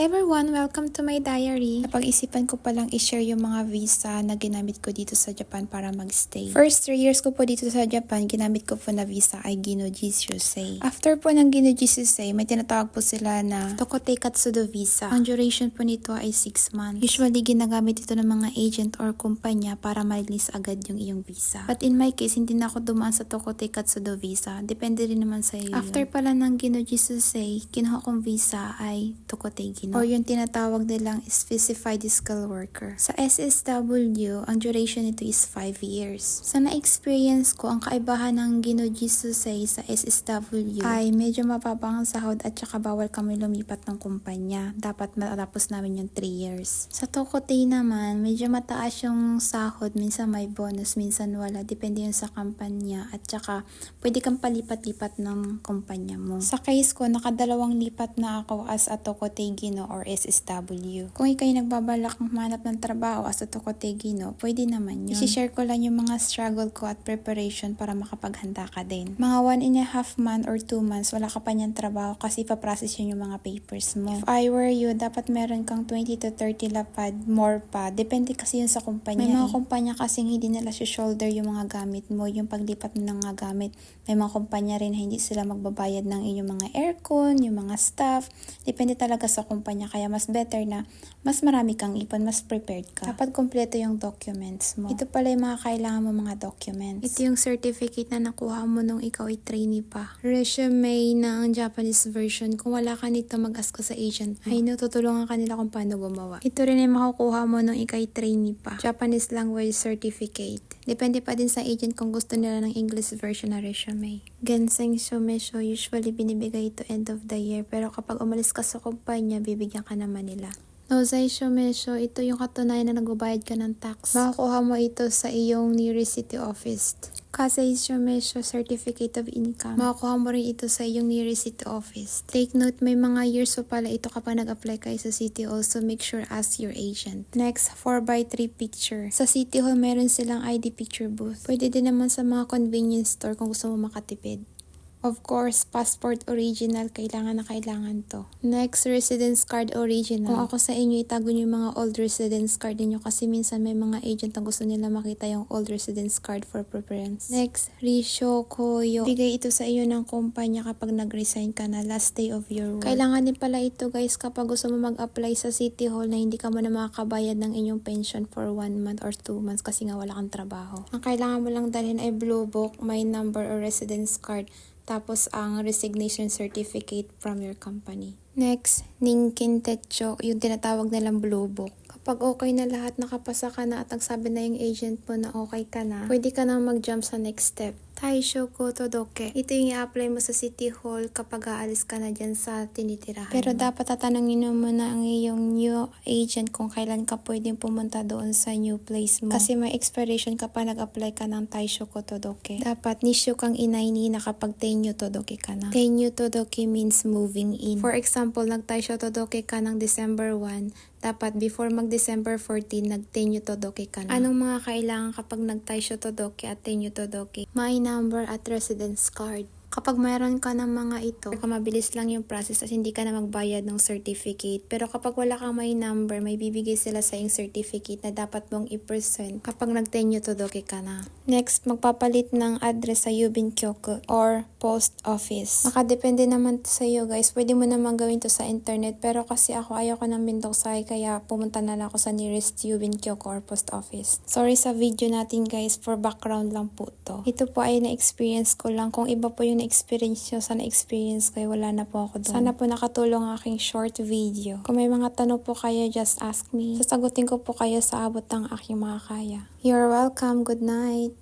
everyone! Welcome to my diary. Napag-isipan ko palang i-share yung mga visa na ginamit ko dito sa Japan para mag-stay. First 3 years ko po dito sa Japan, ginamit ko po na visa ay Ginnoji Shusei. After po ng Ginnoji Shusei, may tinatawag po sila na Tokotei Katsudo visa. Ang duration po nito ay 6 months. Usually, ginagamit ito ng mga agent or kumpanya para ma-release agad yung iyong visa. But in my case, hindi na ako dumaan sa Tokotei Katsudo visa. Depende rin naman sa iyo. After pala ng Ginnoji Shusei, kinuha kong visa ay Tokotei Ginno. Or yung tinatawag nilang specified skill worker. Sa SSW, ang duration nito is 5 years. Sa na-experience ko, ang kaibahan ng Ginnoji Shusei sa SSW ay medyo mababa ang sahod at saka bawal kami lumipat ng kumpanya. Dapat matapos namin yung 3 years. Sa Tokotei naman, medyo mataas yung sahod. Minsan may bonus, minsan wala. Depende yun sa kumpanya. At saka, pwede kang palipat-lipat ng kumpanya mo. Sa case ko, nakadalawang lipat na ako as a Tokotei Ginno or SSW. Kung ikay nagbabalak manap ng trabaho as a Tokotei Ginno, pwede naman yun. I-share ko lang yung mga struggle ko at preparation para makapaghanda ka din. Mga 1.5 month or 2 months, wala ka pa niyang trabaho kasi paprocess yun yung mga papers mo. If I were you, dapat meron kang 20 to 30 lapad, more pa. Depende kasi yun sa kumpanya. May mga kumpanya kasing hindi nila shoulder yung mga gamit mo, yung paglipat mo ng mga gamit. May mga kumpanya rin na hindi sila magbabayad ng inyong mga aircon, yung mga staff. Depende talaga sa kumpanya. Kaya mas better na mas marami kang ipon, mas prepared ka. Dapat kompleto yung documents mo. Ito pala yung mga kailangan mo mga documents. Ito yung certificate na nakuha mo nung ikaw ay trainee pa. Resume na ang Japanese version. Kung wala ka nito, mag-ask ka sa agent mo. Ay no, tutulungan ka nila kung paano gumawa. Ito rin yung makukuha mo nung ikaw ay trainee pa. Japanese language certificate. Depende pa din sa agent kung gusto nila ng English version na resume. Genseng Shomesho, usually binibigay ito end of the year. Pero kapag umalis ka sa kumpanya, bibigyan ka naman nila. Nozai Shomesho, ito yung katunayan na nagbabayad ka ng tax. Makukuha mo ito sa iyong nearest city office. Kasei Shomesho, Certificate of Income. Makukuha mo rin ito sa iyong nearest city office. Take note, may mga years po pala ito kapag nag-apply kayo sa city hall, so make sure ask your agent. Next, 4x3 picture. Sa city hall, meron silang ID picture booth. Pwede din naman sa mga convenience store kung gusto mo makatipid. Of course, passport original, kailangan na kailangan to. Next, residence card original. Kung ako sa inyo, itago nyo yung mga old residence card niyo kasi minsan may mga agent na gusto nila makita yung old residence card for preference. Next, Risho Koyo. Bigay ito sa iyo ng kumpanya kapag nag-resign ka na last day of your work. Kailangan din pala ito guys kapag gusto mo mag-apply sa City Hall na hindi ka mo na makakabayad ng inyong pension for 1 month or 2 months kasi nga wala kang trabaho. Ang kailangan mo lang dalhin ay blue book, my number or residence card. Tapos ang resignation certificate from your company. Next, Ninkin Techo, yung tinatawag nilang Blue Book. Kapag okay na lahat, nakapasa ka na at nagsabi na yung agent mo na okay ka na, pwede ka na mag-jump sa next step. Taishoku Todoke. Ito yung i-apply mo sa City Hall kapag aalis ka na dyan sa tinitirahan. Pero dapat tatanungin mo na ang iyong new agent kung kailan ka pwedeng pumunta doon sa new place mo. Kasi may expiration kapag nag-apply ka ng Taishoku Todoke. Dapat nisyo kang inaini na kapag Tenyo Todoke ka na. Tenyo Todoke means moving in. For example, nag-Taisho Todoke ka ng December 1, dapat before mag-December 14, nag-Tenyo Todoke ka na. Anong mga kailangan kapag nag-Taisho Todoke at Tenyo Todoke? My number at residence card. Kapag mayroon ka ng mga ito, mabilis lang yung process at hindi ka na magbayad ng certificate. Pero kapag wala kang may number, may bibigay sila sa yung certificate na dapat mong i-present kapag nag-Tenyo Todoke ka na. Next, magpapalit ng address sa Yubin Kyoku or post office. Nakadepende naman sa iyo guys. Pwede mo naman gawin to sa internet. Pero kasi ako ayoko ng Bintoksay kaya pumunta na lang ako sa nearest Yubin Kyoku or post office. Sorry sa video natin guys, for background lang po to. Ito po ay na-experience ko lang. Kung iba po yung na-experience nyo, sana experience kayo, wala na po ako doon. Sana po nakatulong ang aking short video. Kung may mga tanong po kayo, just ask me. Sasagutin ko po kayo sa abot ng aking makakaya. You're welcome. Good night.